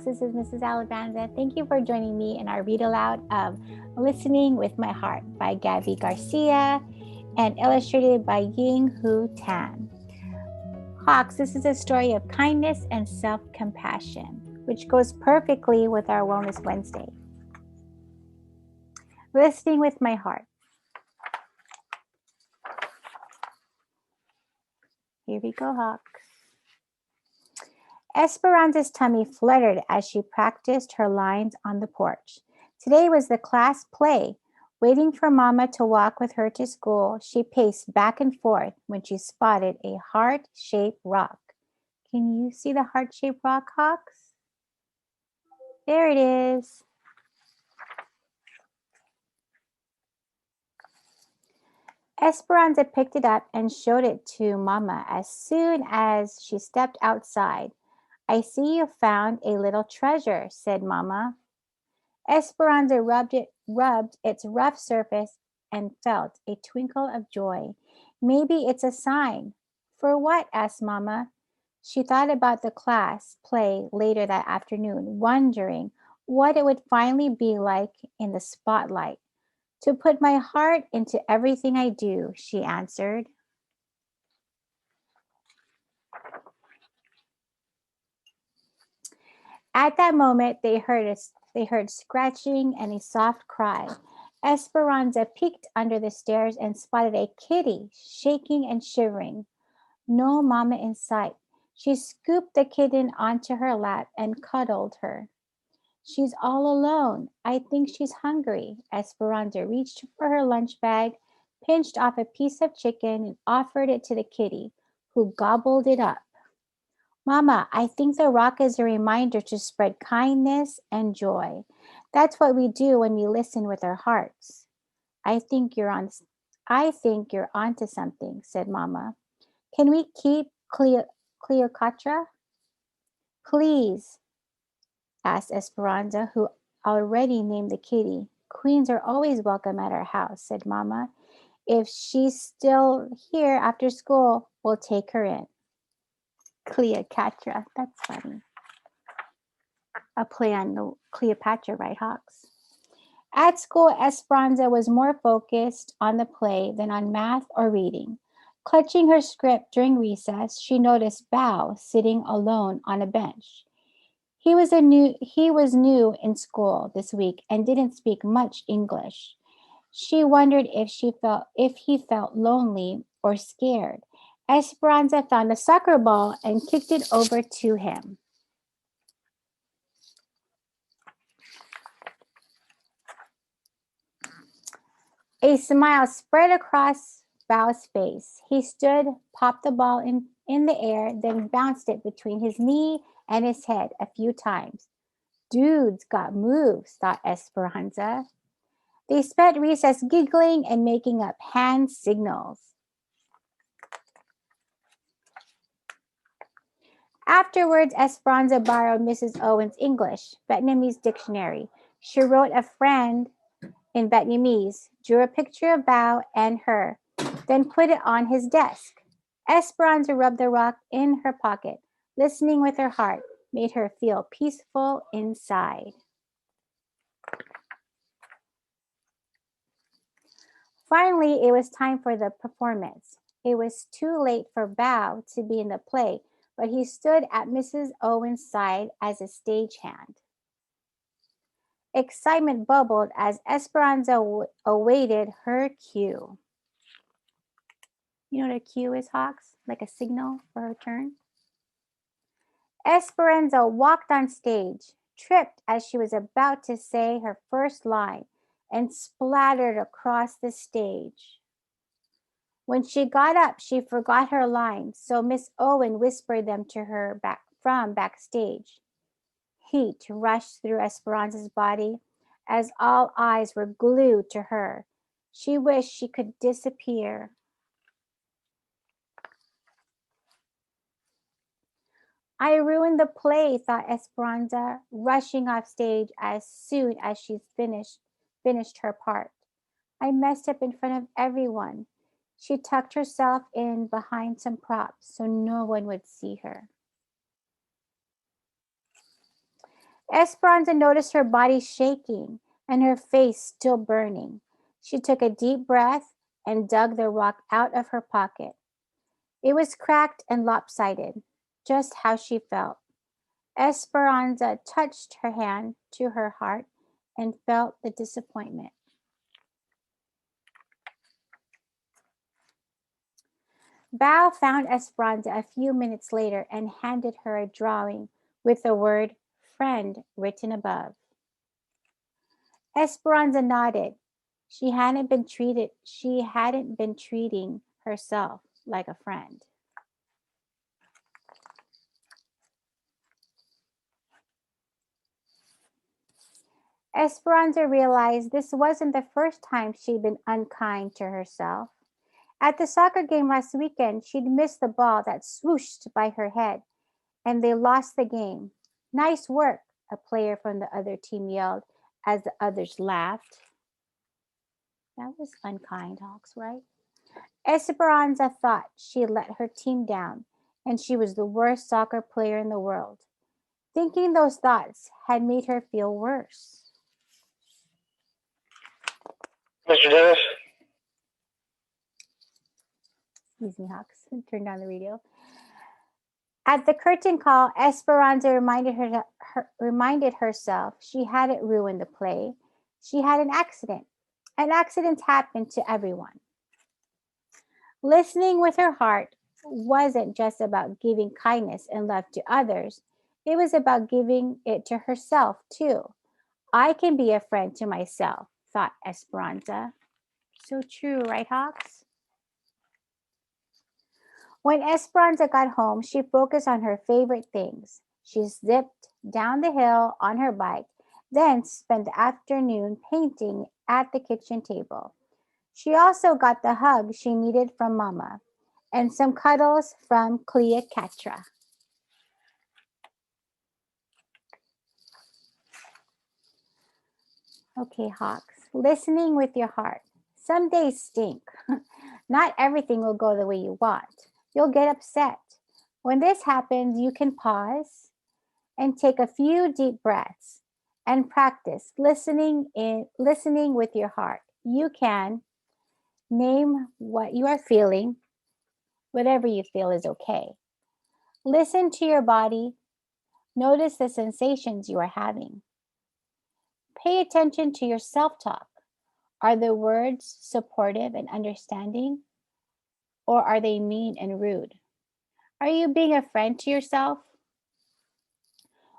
Hawks. This is Mrs. Alabanza. Thank you for joining me in our read aloud of Listening with My Heart by Gabi Garcia and illustrated by Ying Hu Tan. Hawks, this is a story of kindness and self-compassion, which goes perfectly with our Wellness Wednesday. Listening with My Heart. Here we go, Hawks. Esperanza's tummy fluttered as she practiced her lines on the porch. Today was the class play. Waiting for Mama to walk with her to school, she paced back and forth when she spotted a heart-shaped rock. Can you see the heart-shaped rock, Hawks? There it is. Esperanza picked it up and showed it to Mama as soon as she stepped outside. I see you found a little treasure, said Mama. Esperanza rubbed its rough surface and felt a twinkle of joy. Maybe it's a sign. For what? Asked Mama. She thought about the class play later that afternoon, wondering what it would finally be like in the spotlight. To put my heart into everything I do, she answered. At that moment, they heard scratching and a soft cry. Esperanza peeked under the stairs and spotted a kitty, shaking and shivering. No Mama in sight. She scooped the kitten onto her lap and cuddled her. She's all alone. I think she's hungry. Esperanza reached for her lunch bag, pinched off a piece of chicken, and offered it to the kitty, who gobbled it up. Mama, I think the rock is a reminder to spread kindness and joy. That's what we do when we listen with our hearts. I think you're onto something, said Mama. Can we keep Cleopatra? Please, asked Esperanza, who already named the kitty. Queens are always welcome at our house, said Mama. If she's still here after school, we'll take her in. Cleopatra, that's funny. A play on the Cleopatra, right, Hawks? At school, Esperanza was more focused on the play than on math or reading. Clutching her script during recess, she noticed Bao sitting alone on a bench. He was new in school this week and didn't speak much English. She wondered if he felt lonely or scared. Esperanza found a soccer ball and kicked it over to him. A smile spread across Bao's face. He stood, popped the ball in the air, then bounced it between his knee and his head a few times. Dude's got moves, thought Esperanza. They spent recess giggling and making up hand signals. Afterwards, Esperanza borrowed Mrs. Owen's English, Vietnamese dictionary. She wrote a friend in Vietnamese, drew a picture of Bao and her, then put it on his desk. Esperanza rubbed the rock in her pocket. Listening with her heart made her feel peaceful inside. Finally, it was time for the performance. It was too late for Bao to be in the play, but he stood at Mrs. Owen's side as a stagehand. Excitement bubbled as Esperanza awaited her cue. You know what a cue is, Hawks? Like a signal for her turn? Esperanza walked on stage, tripped as she was about to say her first line, and splattered across the stage. When she got up, she forgot her lines, so Miss Owen whispered them to her from backstage. Heat rushed through Esperanza's body as all eyes were glued to her. She wished she could disappear. I ruined the play, thought Esperanza, rushing off stage as soon as she finished her part. I messed up in front of everyone. She tucked herself in behind some props so no one would see her. Esperanza noticed her body shaking and her face still burning. She took a deep breath and dug the rock out of her pocket. It was cracked and lopsided, just how she felt. Esperanza touched her hand to her heart and felt the disappointment. Bao found Esperanza a few minutes later and handed her a drawing with the word friend written above. Esperanza nodded. She hadn't been treating herself like a friend. Esperanza realized this wasn't the first time she'd been unkind to herself. At the soccer game last weekend, she'd missed the ball that swooshed by her head, and they lost the game. Nice work, a player from the other team yelled as the others laughed. That was unkind, Hawks, right? Esperanza thought she let her team down and she was the worst soccer player in the world. Thinking those thoughts had made her feel worse. Mr. Dennis? Excuse me, Hawks. Turn down the radio. At the curtain call, Esperanza reminded herself she hadn't ruined the play. She had an accident. And accidents happen to everyone. Listening with her heart wasn't just about giving kindness and love to others. It was about giving it to herself, too. I can be a friend to myself, thought Esperanza. So true, right, Hawks? When Esperanza got home, she focused on her favorite things. She zipped down the hill on her bike, then spent the afternoon painting at the kitchen table. She also got the hug she needed from Mama and some cuddles from Cleopatra. Okay, Hawks, listening with your heart. Some days stink. Not everything will go the way you want. You'll get upset. When this happens, you can pause and take a few deep breaths and practice listening with your heart. You can name what you are feeling. Whatever you feel is okay. Listen to your body. Notice the sensations you are having. Pay attention to your self-talk. Are the words supportive and understanding, or are they mean and rude? Are you being a friend to yourself?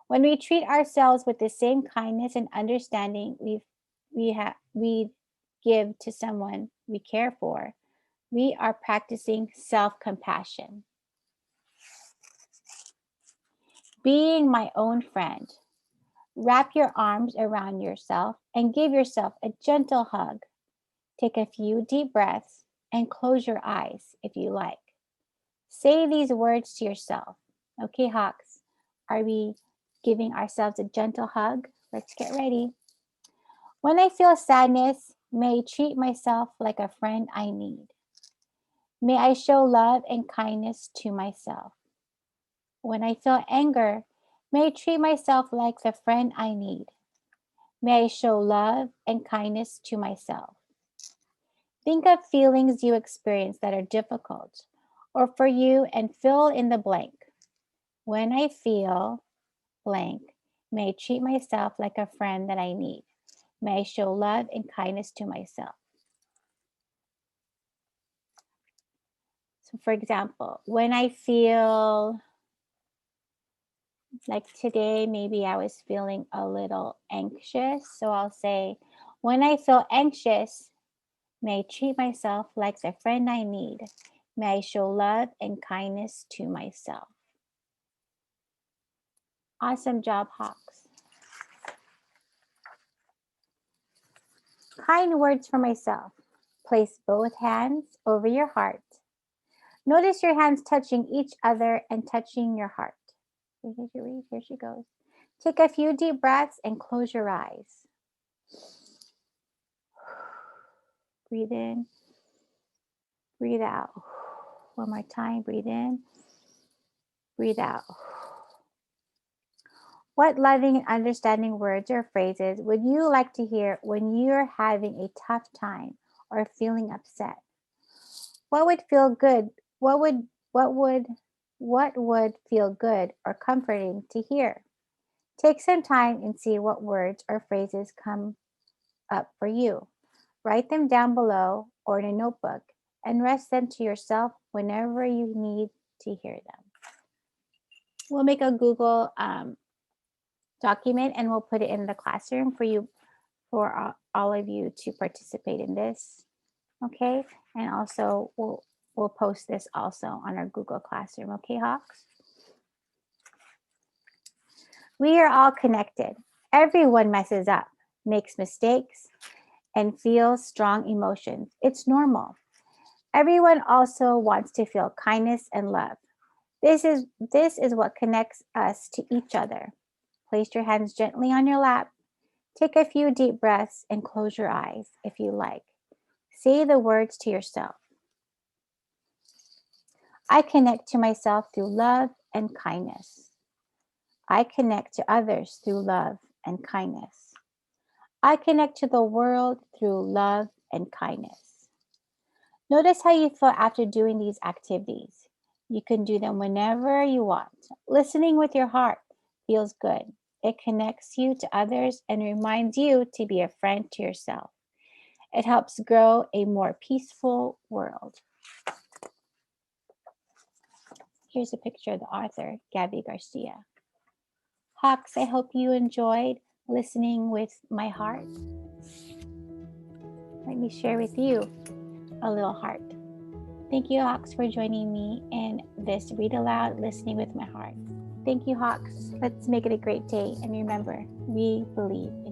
When we treat ourselves with the same kindness and understanding we give to someone we care for, we are practicing self-compassion. Being my own friend. Wrap your arms around yourself and give yourself a gentle hug. Take a few deep breaths and close your eyes if you like. Say these words to yourself. Okay, Hawks, are we giving ourselves a gentle hug? Let's get ready. When I feel sadness, may I treat myself like a friend I need. May I show love and kindness to myself. When I feel anger, may I treat myself like the friend I need. May I show love and kindness to myself. Think of feelings you experience that are difficult or for you and fill in the blank. When I feel blank, may I treat myself like a friend that I need. May I show love and kindness to myself. So, for example, when I feel like today, maybe I was feeling a little anxious. So I'll say, when I feel anxious, may I treat myself like the friend I need. May I show love and kindness to myself. Awesome job, Hawks. Kind words for myself. Place both hands over your heart. Notice your hands touching each other and touching your heart. Here she goes. Take a few deep breaths and close your eyes. Breathe in. Breathe out. One more time. Breathe in. Breathe out. What loving and understanding words or phrases would you like to hear when you're having a tough time or feeling upset? What would feel good? What would what would what would feel good or comforting to hear? Take some time and see what words or phrases come up for you. Write them down below or in a notebook and rest them to yourself whenever you need to hear them. We'll make a Google document and we'll put it in the classroom for you, for all of you to participate in this. Okay, and also we'll post this also on our Google Classroom. Okay, Hawks? We are all connected. Everyone messes up, makes mistakes, and feels strong emotions. It's normal. Everyone also wants to feel kindness and love. This is what connects us to each other. Place your hands gently on your lap. Take a few deep breaths and close your eyes if you like. Say the words to yourself. I connect to myself through love and kindness. I connect to others through love and kindness. I connect to the world through love and kindness. Notice how you feel after doing these activities. You can do them whenever you want. Listening with your heart feels good. It connects you to others and reminds you to be a friend to yourself. It helps grow a more peaceful world. Here's a picture of the author, Gabi Garcia. Hawks, I hope you enjoyed listening with my heart. Let me share with you a little heart. Thank you, Hawks, for joining me in this Read Aloud, Listening with My Heart. Thank you, Hawks. Let's make it a great day. And remember, we believe in